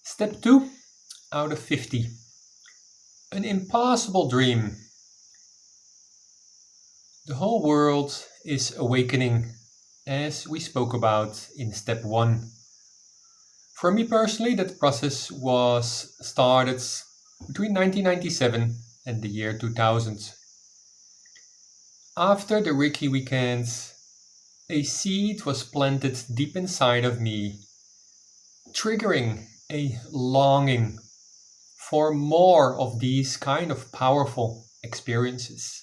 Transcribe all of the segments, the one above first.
Step 2 out of 50. An impossible dream. The whole world is awakening, as we spoke about in step 1. For me personally, that process was started between 1997 and the year 2000. After the Reiki weekends, a seed was planted deep inside of me, triggering a longing for more of these kind of powerful experiences.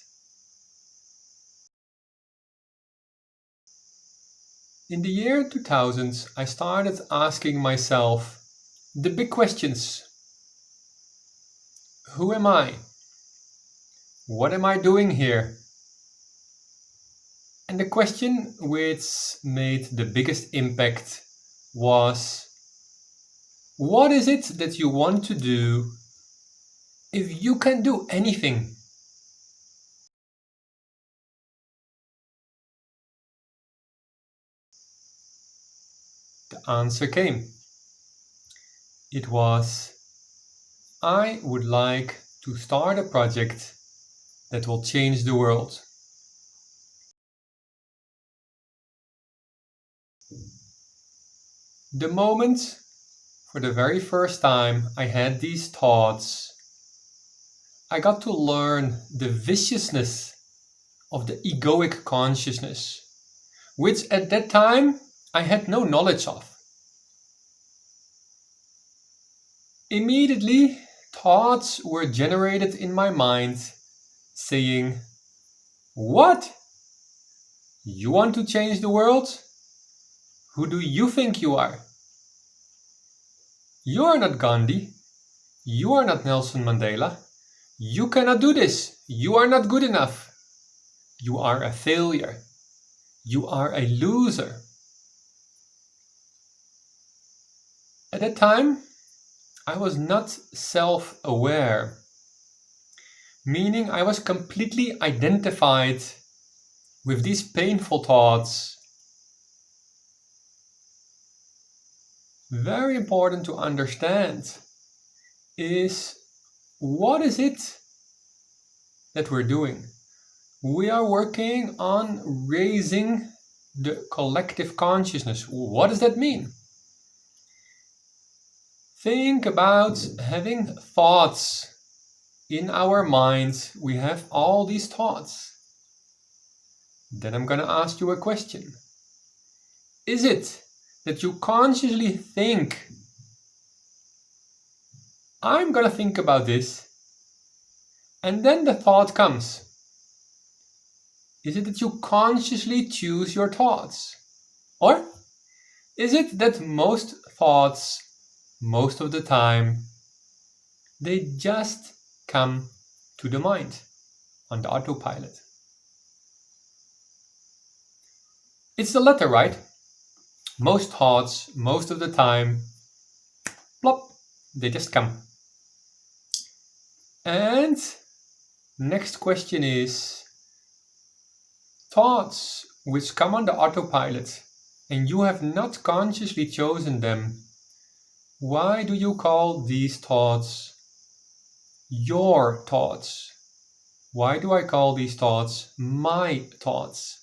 In the year 2000, I started asking myself the big questions. Who am I? What am I doing here? And the question which made the biggest impact was, what is it that you want to do if you can do anything? The answer came. It was, I would like to start a project that will change the world. The moment, for the very first time, I had these thoughts, I got to learn the viciousness of the egoic consciousness, which at that time I had no knowledge of. Immediately, thoughts were generated in my mind saying, what? You want to change the world? Who do you think you are? You are not Gandhi. You are not Nelson Mandela. You cannot do this. You are not good enough. You are a failure. You are a loser. At that time, I was not self-aware, meaning I was completely identified with these painful thoughts. Very important to understand is, what is it that we're doing? We are working on raising the collective consciousness. What does that mean? Think about having thoughts in our minds. We have all these thoughts. Then I'm going to ask you a question. Is it that you consciously think, I'm going to think about this, and then the thought comes? Is it that you consciously choose your thoughts? Or is it that most thoughts, most of the time, they just come to the mind on the autopilot? It's the latter, right? Most thoughts, most of the time, plop, they just come. And next question is, thoughts which come on the autopilot and you have not consciously chosen them, why do you call these thoughts your thoughts? Why do I call these thoughts my thoughts?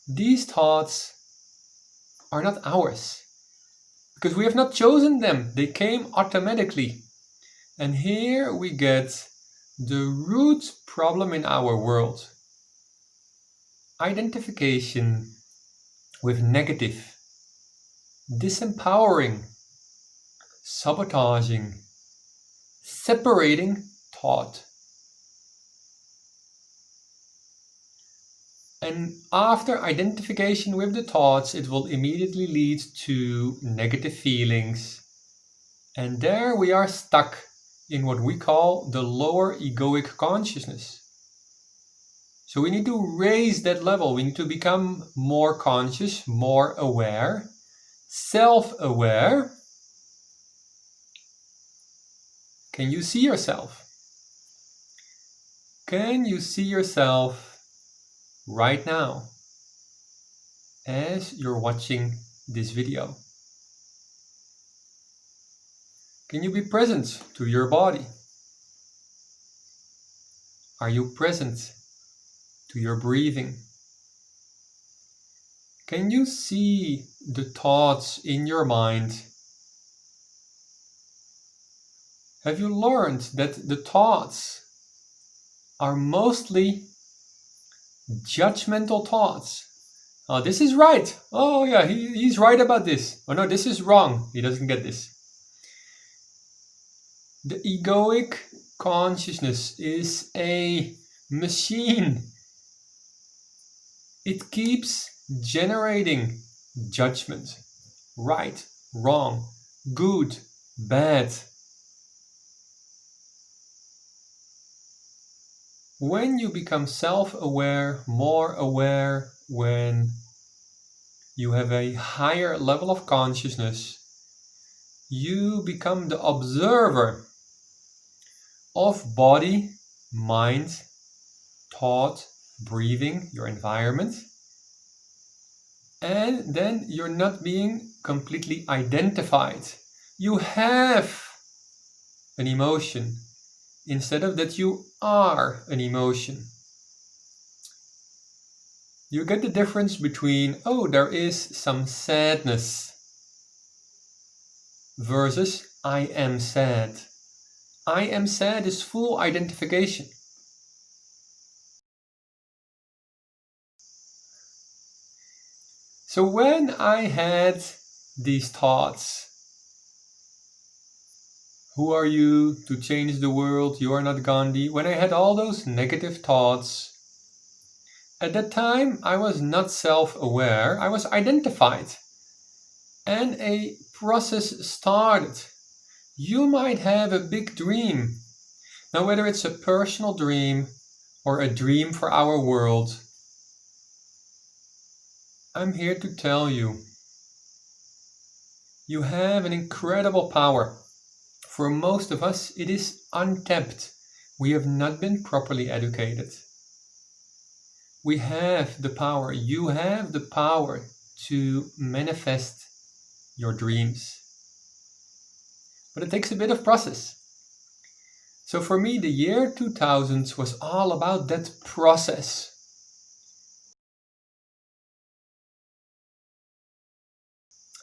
These thoughts are not ours because we have not chosen them. They came automatically. And here we get the root problem in our world. Identification with negative, disempowering, sabotaging, separating thought. And after identification with the thoughts, it will immediately lead to negative feelings. And there we are stuck in what we call the lower egoic consciousness. So we need to raise that level. We need to become more conscious, more aware, self-aware. Can you see yourself? Can you see yourself right now as you're watching this video? Can you be present to your body? Are you present to your breathing? Can you see the thoughts in your mind? Have you learned that the thoughts are mostly judgmental thoughts? Oh, this is right. Oh yeah, he's right about this. Oh no, this is wrong. He doesn't get this. The egoic consciousness is a machine. It keeps generating judgment. Right, wrong, good, bad. When you become self-aware, more aware, when you have a higher level of consciousness, you become the observer of body, mind, thought, breathing, your environment. And then you're not being completely identified. You have an emotion instead of that you are an emotion. You get the difference between, oh, there is some sadness versus I am sad. I am sad is full identification. So when I had these thoughts, who are you to change the world? You are not Gandhi. When I had all those negative thoughts, at that time I was not self-aware, I was identified. And a process started. You might have a big dream. Now, whether it's a personal dream or a dream for our world, I'm here to tell you, you have an incredible power. For most of us, it is untapped. We have not been properly educated. We have the power. You have the power to manifest your dreams. But it takes a bit of process. So for me, the year 2000 was all about that process.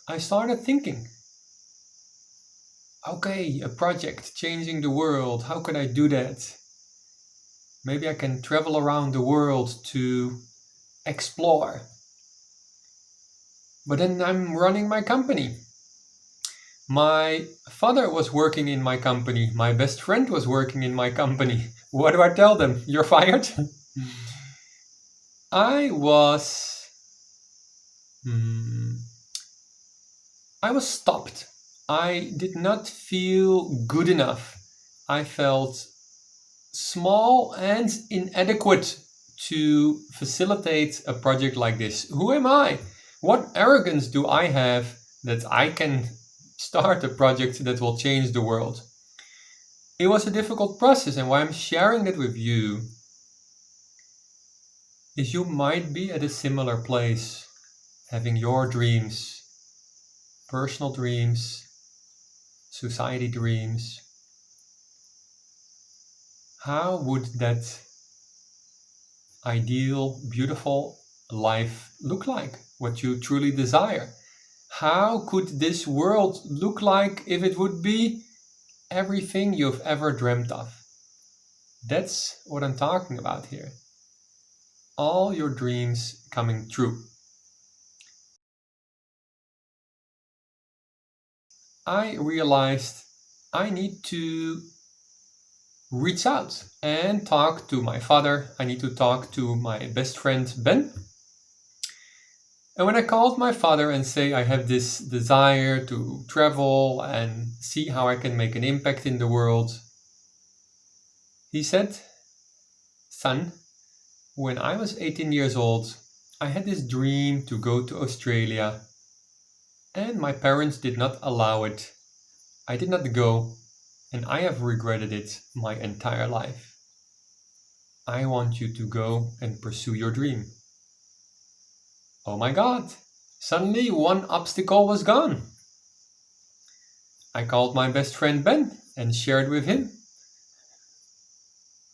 I started thinking, okay, a project changing the world, how could I do that? Maybe I can travel around the world to explore. But then I'm running my company. My father was working in my company. My best friend was working in my company. What do I tell them? You're fired? I was stopped. I did not feel good enough. I felt small and inadequate to facilitate a project like this. Who am I? What arrogance do I have that I can start a project that will change the world? It was a difficult process, and why I'm sharing that with you is you might be at a similar place, having your dreams, personal dreams, society dreams. How would that ideal, beautiful life look like? What you truly desire? How could this world look like if it would be everything you've ever dreamt of? That's what I'm talking about here. All your dreams coming true. I realized I need to reach out and talk to my father. I need to talk to my best friend Ben. And when I called my father and say I have this desire to travel and see how I can make an impact in the world, he said, son, when I was 18 years old, I had this dream to go to Australia, and my parents did not allow it. I did not go, and I have regretted it my entire life. I want you to go and pursue your dream. Oh my God, suddenly one obstacle was gone. I called my best friend Ben and shared with him.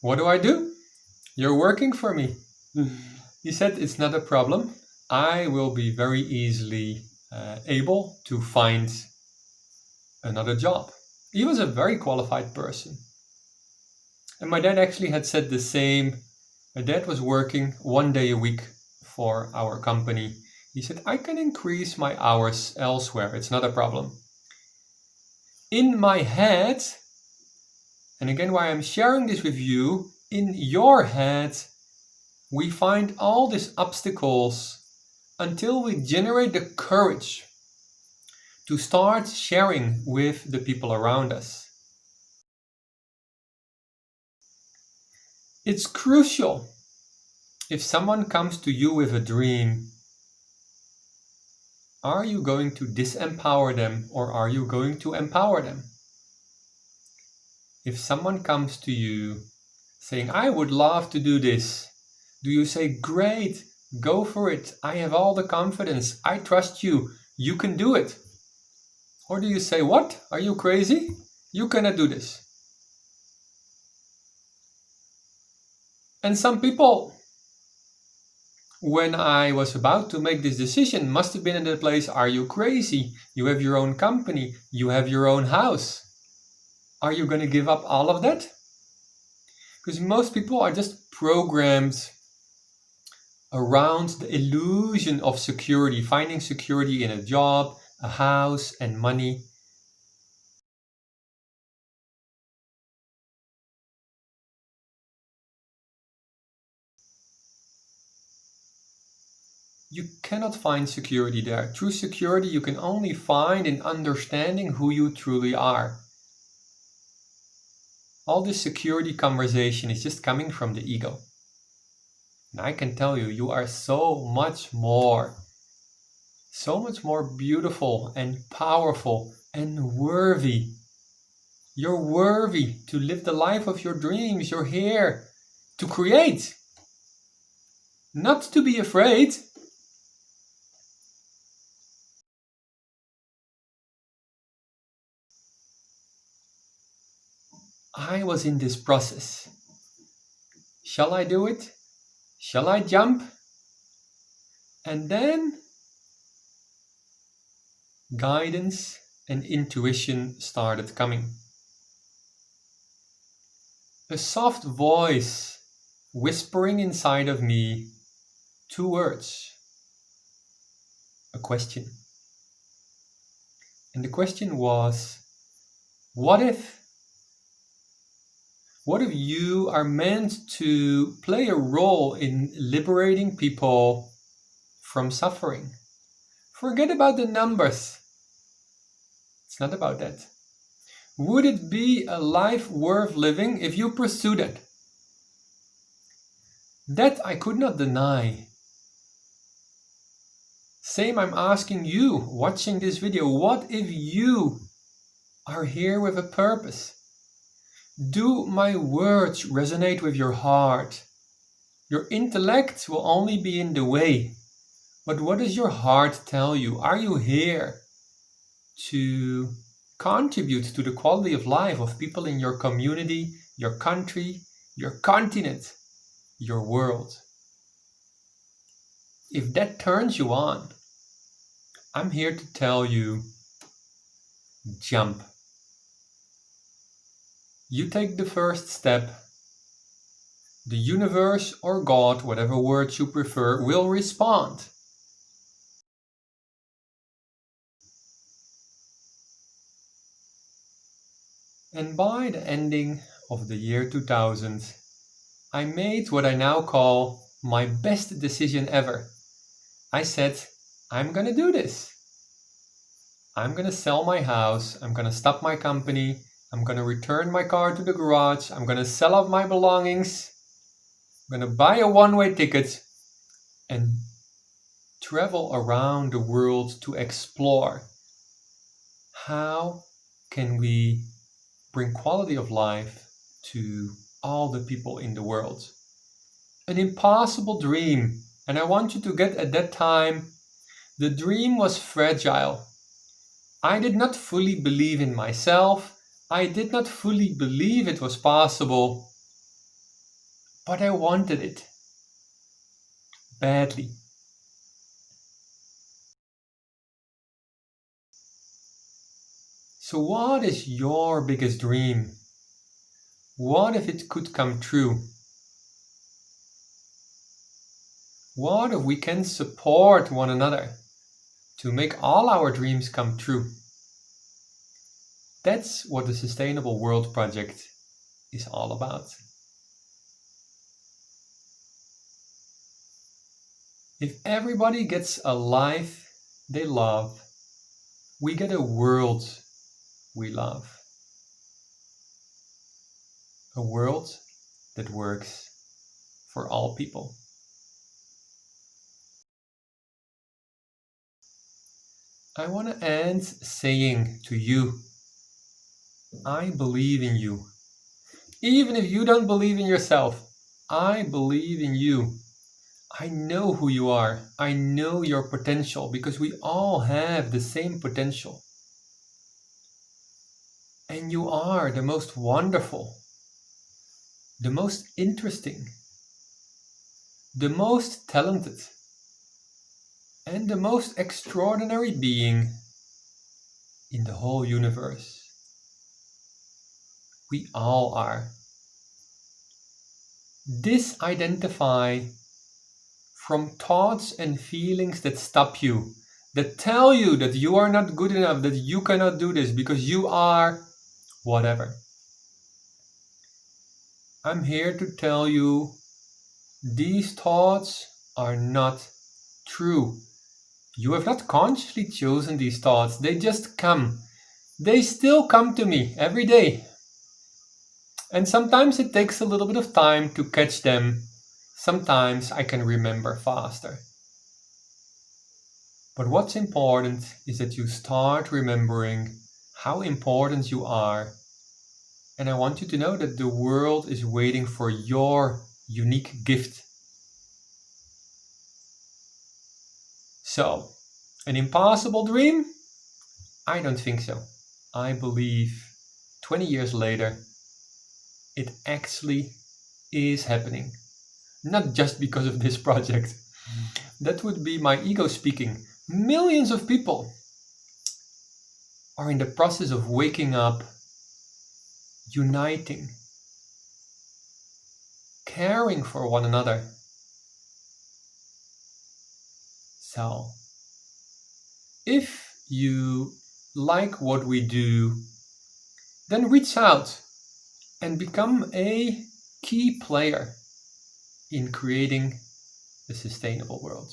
What do? You're working for me. He said, it's not a problem. I will be very easily able to find another job. He was a very qualified person. And my dad actually had said the same. My dad was working 1 day a week for our company. He said, I can increase my hours elsewhere. It's not a problem. In my head, and again, why I'm sharing this with you, in your head, we find all these obstacles until we generate the courage to start sharing with the people around us. It's crucial. If someone comes to you with a dream, are you going to disempower them or are you going to empower them? If someone comes to you saying, I would love to do this, do you say, great, go for it, I have all the confidence, I trust you, you can do it? Or do you say, what, are you crazy? You cannot do this. And some people, when I was about to make this decision, must have been in the place, are you crazy? You have your own company, you have your own house. Are you going to give up all of that? Because most people are just programmed around the illusion of security, finding security in a job, a house, and money. You cannot find security there. True security you can only find in understanding who you truly are. All this security conversation is just coming from the ego. And I can tell you, you are so much more beautiful and powerful and worthy. You're worthy to live the life of your dreams. You're here to create, not to be afraid. I was in this process. Shall I do it? Shall I jump? And then guidance and intuition started coming. A soft voice whispering inside of me 2 words. A question. And the question was, what if you are meant to play a role in liberating people from suffering? Forget about the numbers. It's not about that. Would it be a life worth living if you pursued it? That I could not deny. Same, I'm asking you, watching this video, what if you are here with a purpose? Do my words resonate with your heart? Your intellect will only be in the way. But what does your heart tell you? Are you here to contribute to the quality of life of people in your community, your country, your continent, your world? If that turns you on, I'm here to tell you, jump. You take the first step. The universe or God, whatever word you prefer, will respond. And by the ending of the year 2000, I made what I now call my best decision ever. I said, I'm gonna do this. I'm gonna sell my house, I'm gonna stop my company, I'm gonna return my car to the garage, I'm gonna sell off my belongings, I'm gonna buy a one-way ticket and travel around the world to explore. How can we bring quality of life to all the people in the world? An impossible dream. And I want you to get, at that time, the dream was fragile. I did not fully believe in myself. I did not fully believe it was possible, but I wanted it badly. So what is your biggest dream? What if it could come true? What if we can support one another to make all our dreams come true? That's what the Sustainable World Project is all about. If everybody gets a life they love, we get a world we love. A world that works for all people. I want to end saying to you, I believe in you. Even if you don't believe in yourself, I believe in you. I know who you are. I know your potential because we all have the same potential. And you are the most wonderful, the most interesting, the most talented, and the most extraordinary being in the whole universe. We all are. Disidentify from thoughts and feelings that stop you, that tell you that you are not good enough, that you cannot do this because you are whatever. I'm here to tell you these thoughts are not true. You have not consciously chosen these thoughts. They just come. They still come to me every day. And sometimes it takes a little bit of time to catch them. Sometimes I can remember faster. But what's important is that you start remembering how important you are. And I want you to know that the world is waiting for your unique gift. So, an impossible dream? I don't think so. I believe 20 years later, it actually is happening. Not just because of this project. That would be my ego speaking. Millions of people are in the process of waking up, uniting, caring for one another. So, if you like what we do, then reach out and become a key player in creating a sustainable world.